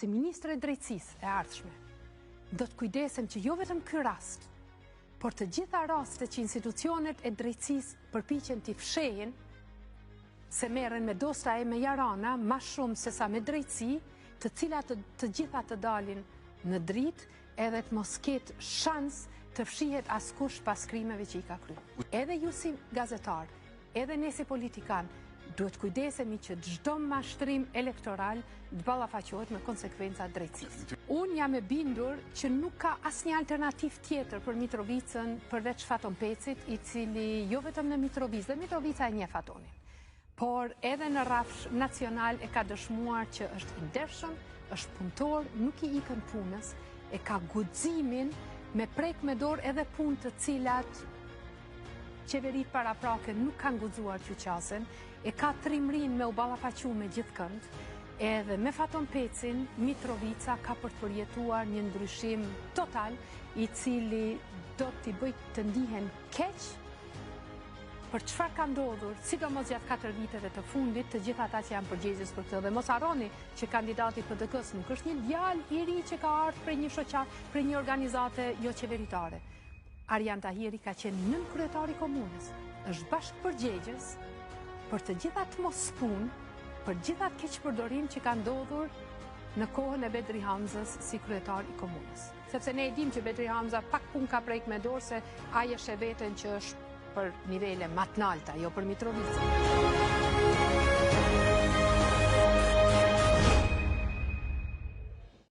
Si Ministre e Drejtësisë e ardhshme, do të kujdesem që jo vetëm ky rast, por të gjitha rastet që institucionet e drejtësisë përpiqen t'i fshehin se merren me dosta e me jarana ma shumë se sa me drejtësi, të cilat të gjitha të dalin në dritë edhe të mos ketë shans të fshihet askush pas krimeve që i ka kryer. Edhe ju si gazetar, edhe ne si politikan, duhet kujdesemi që çdo mashtrim elektoral të ballafaqohet me konsekvenca drejtësisë. Unë jam e bindur që nuk ka asnjë alternativë tjetër për Mitrovicën përveç Faton Pecit, i cili jo vetëm në Mitrovicë, dhe Mitrovica e njeh Fatonin, por edhe në rrafsh nacional e ka dëshmuar që është i ndershëm, është punëtor, nuk i ikën punës, e ka guximin me prek me dorë edhe punë të cilat qeverit paraprake nuk kanë guxuar qyqasen, e ka trimrin me u ballafaqu me gjithëkënd, edhe me Faton Pecin, Mitrovica ka për të përjetuar një ndryshim total, i cili do t'i bëj të ndihen keq për çfarë ka ndodhur, sidomos gjatë 4 viteve të fundit, të gjithë ata që janë përgjegjës për këtë. Dhe mos harroni që kandidati PDK-s nuk është një djalë i ri që ka ardhur prej një shoqat, prej një organizate jo qeveritare. Arjan Tahiri ka qenë nën kryetari komunës, është bashkë përgjegjës për të gjithat mos punë, për gjithat keqpërdorim që ka ndodhur në kohën e Bedri Hamzës si kryetar i komunës. Sepse ne e dim që Bedri Hamza pak punë ka prek me dorë se ai është e veten që është për nivele më të larta, jo për Mitrovicën.